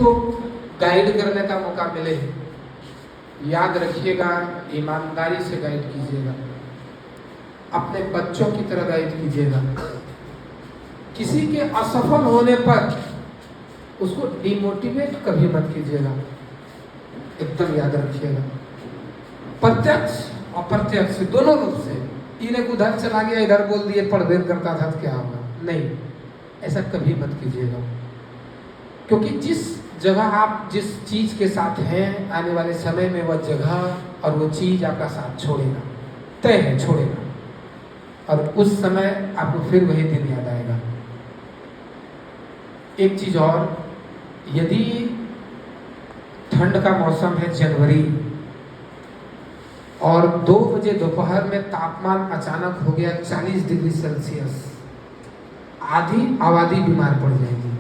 को गाइड करने का मौका मिले, याद रखिएगा ईमानदारी से गाइड कीजिएगा, अपने बच्चों की तरह गाइड कीजिएगा। किसी के असफल होने पर उसको डिमोटिवेट कभी मत कीजिएगा, एकदम याद रखिएगा। प्रत्यक्ष अप्रत्यक्ष दोनों रूप से, इन्हें उधर चला गया इधर बोल दिए पढ़वेल करता था तो क्या होगा, नहीं, ऐसा कभी मत कीजिएगा। क्योंकि जिस जगह आप जिस चीज के साथ हैं, आने वाले समय में वह जगह और वो चीज आपका साथ छोड़ेगा, तय है, छोड़ेगा, और उस समय आपको फिर वही दिन याद आएगा। एक चीज और, यदि ठंड का मौसम है जनवरी और 2 बजे दोपहर में तापमान अचानक हो गया 40 डिग्री सेल्सियस, आधी आबादी बीमार पड़ जाएगी,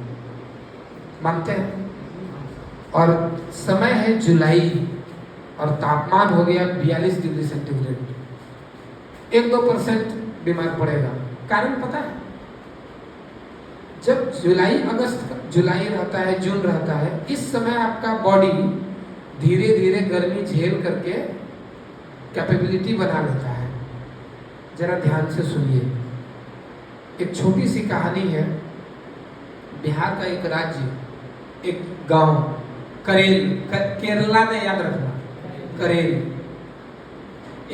मानते हैं? और समय है जुलाई और तापमान हो गया 42 डिग्री सेंटीग्रेड, 1-2% बीमार पड़ेगा। कारण पता है? जब जुलाई रहता है, जून रहता है, इस समय आपका बॉडी धीरे धीरे गर्मी झेल करके कैपेबिलिटी बना लेता है। जरा ध्यान से सुनिए, एक छोटी सी कहानी है। बिहार का एक राज्य, एक गांव, करेल, केरला में, याद रखना, करेल।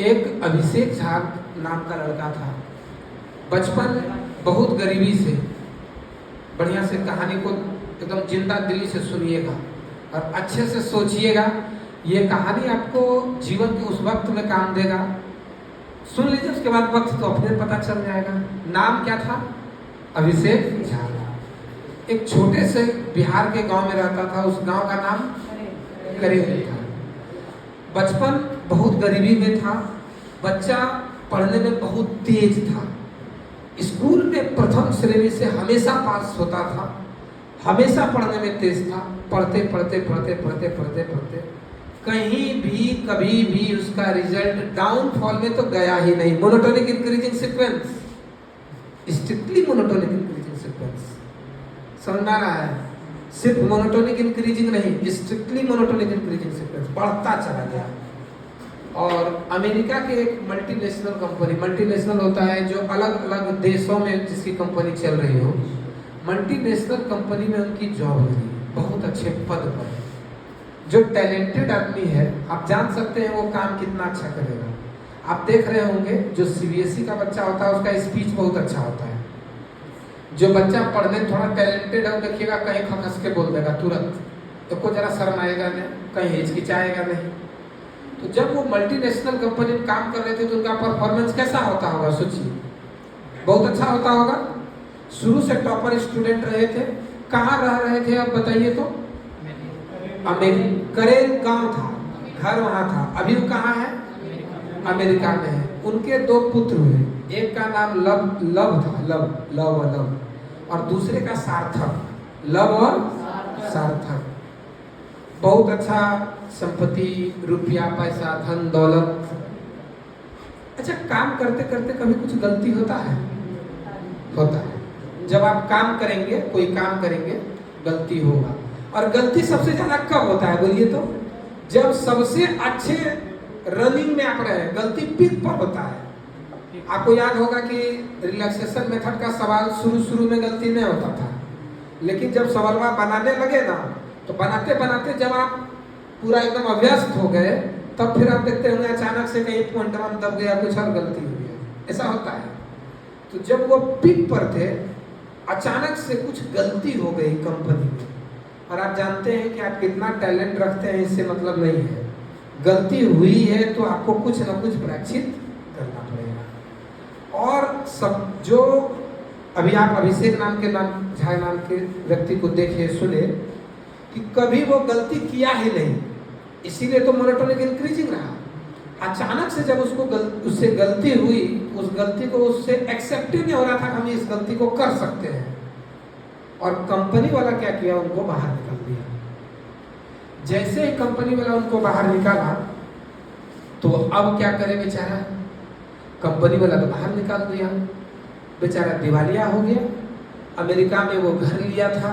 एक अभिषेक झा नाम का लड़का था। बचपन बहुत गरीबी से, बढ़िया से कहानी को एकदम जिंदा दिली से सुनिएगा और अच्छे से सोचिएगा, ये कहानी आपको जीवन के उस वक्त में काम देगा। सुन लीजिए, उसके बाद वक्त तो अपने पता चल जाएगा। नाम क्या था? अभिषेक झा। एक छोटे से बिहार के गांव में रहता था, उस गांव का नाम करेल था। बचपन बहुत गरीबी में था, बच्चा पढ़ने में बहुत तेज था, स्कूल में प्रथम श्रेणी से हमेशा पास होता था, हमेशा पढ़ने में तेज था। पढ़ते पढ़ते पढ़ते पढ़ते पढ़ते पढ़ते कहीं भी कभी भी उसका रिजल्ट डाउनफॉल में तो गया ही नहीं। Monotonic increasing sequence, strictly monotonic increasing sequence, समझ में आ रहा है? सिर्फ मोनोटोनिक इंक्रीजिंग नहीं, स्ट्रिक्टली मोनोटोनिक इंक्रीजिंग सीक्वेंस, बढ़ता चला गया। और अमेरिका के एक मल्टीनेशनल कंपनी, मल्टीनेशनल होता है जो अलग अलग देशों में जिसकी कंपनी चल रही हो, मल्टीनेशनल कंपनी में उनकी जॉब लगी, बहुत अच्छे पद पर। जो टैलेंटेड आदमी है, आप जान सकते हैं वो काम कितना अच्छा करेगा। आप देख रहे होंगे जो सीबीएसई का बच्चा होता है उसका स्पीच बहुत अच्छा होता है। जो बच्चा पढ़ने थोड़ा टैलेंटेड है, देखिएगा कहीं खकस के बोल देगा तुरंत, तो को जरा शर्म आएगा नहीं, कहीं हिचकिचाएगा नहीं। तो जब वो मल्टीनेशनल कंपनी में काम कर रहे थे तो उनका परफॉर्मेंस कैसा होता होगा, सोचिए, बहुत अच्छा होता होगा। शुरू से टॉपर स्टूडेंट रहे थे। कहाँ रह रहे थे आप बताइए तो? करेल गांव था, घर वहां था। अभी वो कहाँ है? अमेरिका में है। उनके 2 पुत्र हुए, एक का नाम लव था, लव, और दूसरे का सार्थक, लव और सार्थक। बहुत अच्छा संपत्ति, रुपया, पैसा, धन दौलत। अच्छा, काम करते करते कभी कुछ गलती होता है? होता है। जब आप काम करेंगे, कोई काम करेंगे, गलती होगा। और गलती सबसे ज्यादा कब होता है बोलिए तो? जब सबसे अच्छे रनिंग में आप रहे, गलती पीक पर होता है। आपको याद होगा कि रिलैक्सेशन मेथड का सवाल शुरू में गलती नहीं होता था, लेकिन जब सवालवा बनाने लगे ना, तो बनाते बनाते जब आप पूरा एकदम अभ्यस्त हो गए, तब फिर आप देखते होंगे अचानक से कहीं पॉइंट में दब गया, कुछ और गलती हो गया। ऐसा होता है। तो जब वो पीक पर थे, अचानक से कुछ गलती हो गई कंपनी में, और आप जानते हैं कि आप कितना टैलेंट रखते हैं इससे मतलब नहीं है। गलती हुई है तो आपको कुछ ना कुछ प्रायश्चित करना पड़ेगा। और सब जो अभी आप अभिषेक झा नाम के व्यक्ति को देखे, सुने कि कभी वो गलती किया ही नहीं, इसीलिए तो मोनोटोनिक इंक्रीजिंग रहा। अचानक से जब उससे गलती हुई, उस गलती को उससे एक्सेप्ट ही नहीं हो रहा था कि हम इस गलती को कर सकते हैं, और कंपनी वाला क्या किया, उनको बाहर निकाल दिया। जैसे ही कंपनी वाला उनको बाहर निकाला, तो अब क्या करे बेचारा, कंपनी वाला तो बाहर निकाल दिया, बेचारा दिवालिया हो गया। अमेरिका में वो घर लिया था,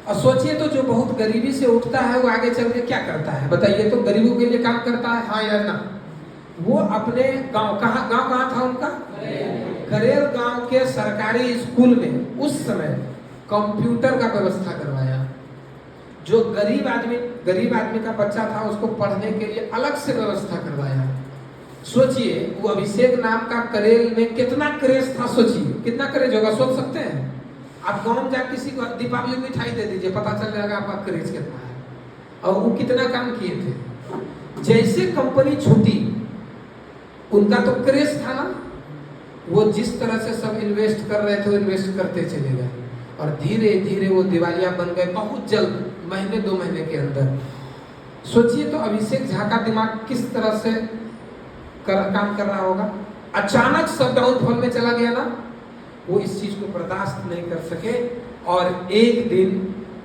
और सोचिए तो जो बहुत गरीबी से उठता है वो आगे चल के क्या करता है बताइए, तो गरीबों के लिए काम करता है, हाँ या ना? वो अपने गांव कहाँ था उनका, करेल गांव के सरकारी स्कूल में उस समय कंप्यूटर का व्यवस्था करवाया। जो गरीब आदमी का बच्चा था उसको पढ़ने के लिए अलग से व्यवस्था करवाया। सोचिए वो अभिषेक नाम का करेल में कितना क्रेज था, सोचिए कितना क्रेज होगा, सोच सकते हैं आप? गाँव में जा किसी को दीपावली में मिठाई दे दीजिए, पता चल जाएगा आपका क्रेज कितना है और वो कितना काम किए थे। जैसे कंपनी छूटी उनका तो क्रेज था ना, वो जिस तरह से सब इन्वेस्ट कर रहे थे वो इन्वेस्ट करते चले गए और धीरे धीरे वो दिवालिया बन गए बहुत जल्द, महीने 2 महीने के अंदर। सोचिए तो अभिषेक झा का दिमाग किस तरह से काम कर रहा होगा। अचानक सब डाउनफॉल में चला गया ना, वो इस चीज को बर्दाश्त नहीं कर सके और एक दिन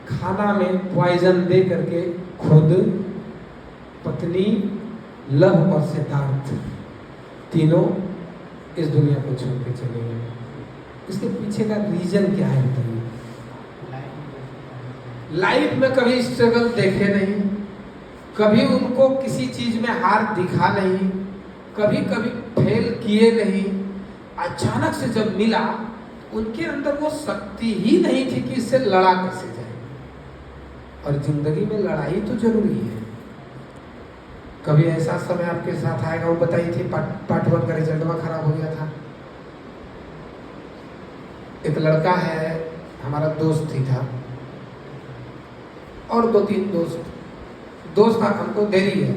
खाना में पॉइजन दे करके खुद, पत्नी, लव और सिद्धार्थ तीनों इस दुनिया को छोड़ के चले गए। इसके पीछे का रीजन क्या है बताइए? लाइफ में कभी स्ट्रगल देखे नहीं, कभी उनको किसी चीज में हार दिखा नहीं, कभी कभी फेल किए नहीं। अचानक से जब मिला उनके अंदर वो शक्ति ही नहीं थी कि इससे लड़ा कैसे जाए। और जिंदगी में लड़ाई तो जरूरी है। कभी ऐसा समय आपके साथ आएगा, वो बताई थी पार्ट 1 का रिजल्ट खराब हो गया था। एक लड़का है हमारा दोस्त ही था और 2-3 दोस्त हमको देरी है,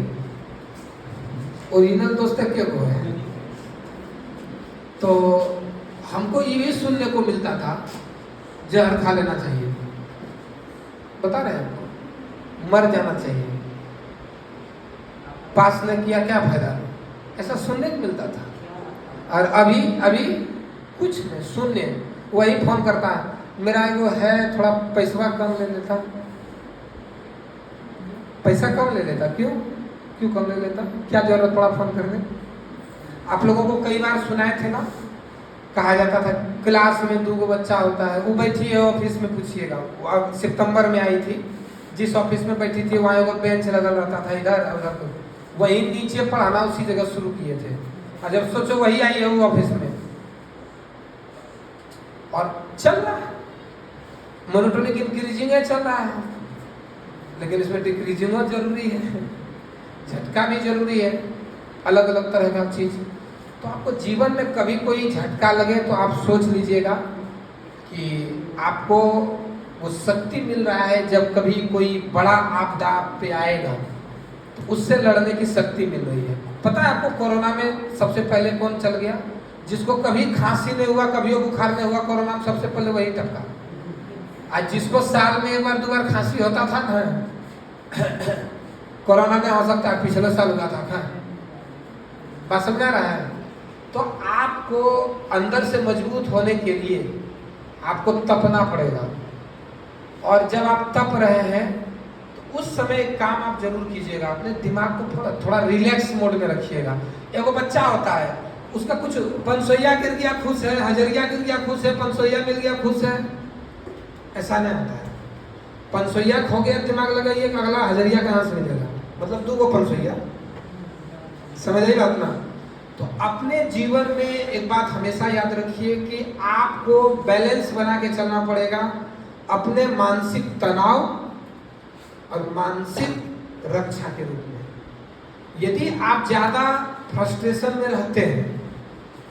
ओरिजिनल दोस्त क्या को है। तो हमको ये सुनने को मिलता था जहर खा लेना चाहिए, बता रहे हैं हमको मर जाना चाहिए, पास न किया क्या फायदा, ऐसा सुनने को मिलता था। और अभी कुछ नहीं सुनने, वही फोन करता है, मेरा एगो है थोड़ा पैसा कम ले लेता, पैसा कम ले लेता, क्यों कम ले लेता, क्या जरूरत पड़ा फोन करने। आप लोगों को कई बार सुनाए थे ना, कहा जाता था क्लास में 2 बच्चा होता है, वो बैठी है ऑफिस में, पूछिएगा अब सितंबर में आई थी, जिस ऑफिस में बैठी थी वहाँ एगो बेंच लगल रहता था, इधर उधर वहीं नीचे पढ़ाना उसी जगह शुरू किए थे। और जब सोचो वही आई है वो ऑफिस में और चल रहा है, मोनोटोनिक इंक्रीजिंग है, चल रहा है, लेकिन इसमें डिक्रीजिंग जरूरी है, झटका भी जरूरी है, अलग अलग तरह का चीज। तो आपको जीवन में कभी कोई झटका लगे तो आप सोच लीजिएगा कि आपको वो शक्ति मिल रहा है, जब कभी कोई बड़ा आपदा आप पे आएगा तो उससे लड़ने की शक्ति मिल रही है। पता है आपको कोरोना में सबसे पहले कौन चल गया? जिसको कभी खांसी नहीं हुआ, कभी बुखार नहीं हुआ, कोरोना में सबसे पहले वही टपका। आज जिसको साल में 1 बार 2 बार खांसी होता था ना, कोरोना में हो सकता है पिछले साल हुआ था। बात समझ आ रहा है? तो आपको अंदर से मजबूत होने के लिए आपको तपना पड़ेगा, और जब आप तप रहे हैं तो उस समय एक काम आप जरूर कीजिएगा, अपने दिमाग को थोड़ा रिलैक्स मोड में रखिएगा। एगो बच्चा होता है, उसका कुछ पंसोइया गिर गया खुश है, हजरिया गिर गया खुश है, पंसोइया मिल गया खुश है, ऐसा नहीं होता है। पंसोइया खो गया, दिमाग लगाइए कि अगला हजरिया कहाँ से मिलेगा, मतलब 2 पंसोइया, समझ आई बात ना? तो अपने जीवन में एक बात हमेशा याद रखिए कि आपको बैलेंस बना के चलना पड़ेगा अपने मानसिक तनाव और मानसिक रक्षा के रूप में। यदि आप ज्यादा फ्रस्ट्रेशन में रहते हैं,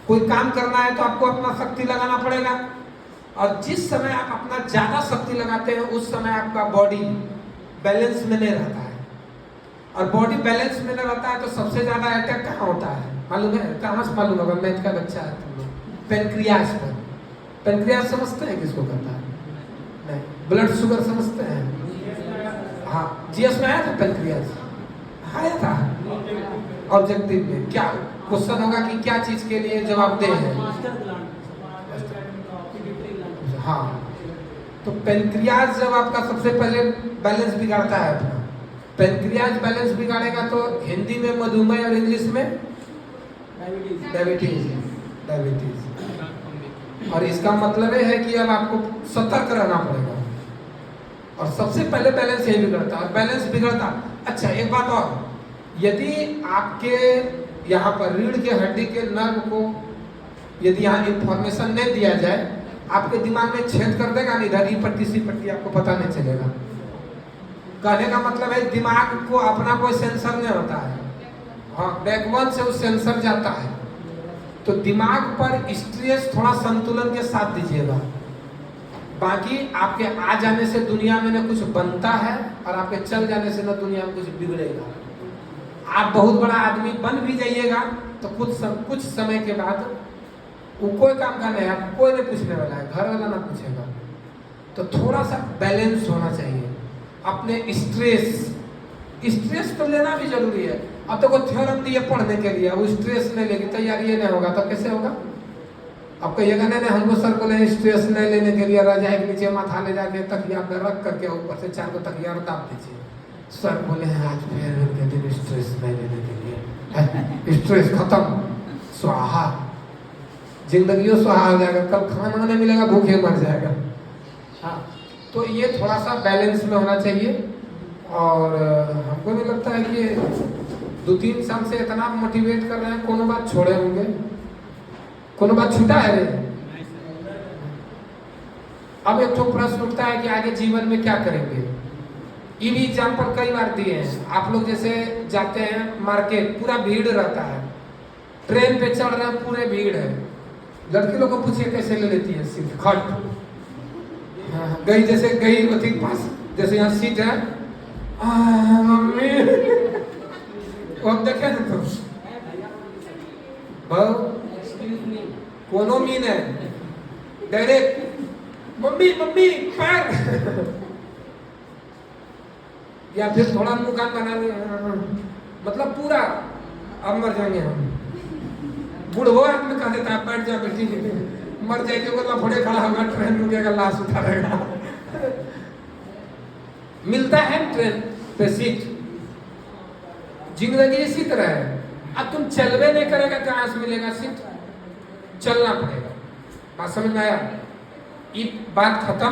कोई काम करना है तो आपको अपना शक्ति लगाना पड़ेगा, और जिस समय आप अपना ज्यादा शक्ति लगाते हैं उस समय आपका बॉडी बैलेंस में नहीं रहता है, और बॉडी बैलेंस में नहीं रहता है तो सबसे ज्यादा अटैक कहाँ होता है मालूम है? कहाँ से मालूम होगा? मैथ का बच्चा है तुम लोग, पेनक्रियास पर। पेनक्रियास समझते हैं किसको करता है? नहीं। ब्लड शुगर समझते हैं? हाँ, जीएस में आया था पेनक्रियास, आया था ऑब्जेक्टिव में। क्या क्वेश्चन होगा कि क्या चीज के लिए जवाबदेह है? हाँ, तो पेनक्रियास जब आपका सबसे पहले बैलेंस बिगाड़ता है अपना, पेनक्रियास बैलेंस बिगाड़ेगा तो हिंदी में मधुमेह और इंग्लिश में डायबिटीज। और इसका मतलब है कि अब आपको सतर्क रहना पड़ेगा, और सबसे पहले बैलेंस यही बिगड़ता है। और बैलेंस बिगड़ता, अच्छा एक बात और, यदि आपके यहाँ पर रीढ़ के हड्डी के नर्व को यदि यहाँ इंफॉर्मेशन नहीं दिया जाए, आपके दिमाग में छेद कर देगा नहीं, इधर ही पट्टी सी पट्टी, आपको पता नहीं चलेगा। कहने का मतलब है दिमाग को अपना कोई सेंसर नहीं होता है, हाँ बैकबोन से वो सेंसर जाता है। तो दिमाग पर स्ट्रेस थोड़ा संतुलन के साथ दीजिएगा। बाकी आपके आ जाने से दुनिया में न कुछ बनता है और आपके चल जाने से न दुनिया में कुछ बिगड़ेगा। आप बहुत बड़ा आदमी बन भी जाइएगा तो कुछ समय के बाद वो कोई काम का नहीं, आप कोई नहीं पूछने वाला है, घर वाला ना पूछेगा। तो थोड़ा सा बैलेंस होना चाहिए अपने स्ट्रेस तो लेना भी जरूरी है। अब तो कोई थ्योरम दिए पढ़ने के लिए, अब स्ट्रेस नहीं लेगी, तैयारी नहीं होगा तो कैसे होगा? अब कहिएगा नहीं हमको सर बोले स्ट्रेस नहीं लेने के लिए रजाई के नीचे माथा ले जाके तकिया पे रख करके ऊपर से 4 को तकिया और दाब दीजिए। सर बोले आज फिर उनके दिन स्ट्रेस नहीं लेने के लिए, स्ट्रेस खत्म, स्वाहा, जिंदगी स्वाहा हो जाएगा, कल खाना नहीं मिलेगा, भूखे मर जाएगा। हाँ, तो ये थोड़ा सा बैलेंस में होना चाहिए। और हमको नहीं लगता है कि 2-3 साल से इतना मोटिवेट कर रहे हैं, कोनो बात छोड़े होंगे, कोनो बात छूटा है रे। अब एक तो प्रश्न उठता है कि आगे जीवन में क्या करेंगे। ये भी एग्जाम्पल कई बार दिए हैं। आप लोग जैसे जाते हैं मार्केट, पूरा भीड़ रहता है, ट्रेन पे चढ़ रहे हैं, पूरे भीड़ है, लड़की लोग को पूछिए कैसे ले लेती है सीट, खट गई, जैसे गई अथी पास, जैसे यहाँ सीट है, मम्मी वो देखे ना तो कोनो मीन है, डायरेक्ट मम्मी मम्मी पैर या फिर थोड़ा मुंह कान बना लिया, मतलब पूरा अब मर जाएंगे हम। बुढ़ो आदमी कह देता है बैठ जा बेटी, मर जाएगी, वो लफड़े खड़ा होगा, ट्रेन रुकेगा, लाश उठाएगा। मिलता है ट्रेन पे सीट, जिंदगी इसी तरह है। अब तुम चलवे नहीं करेगा, कहाँ से मिलेगा सीट? चलना पड़ेगा। बात समझ में आया? ये बात खत्म।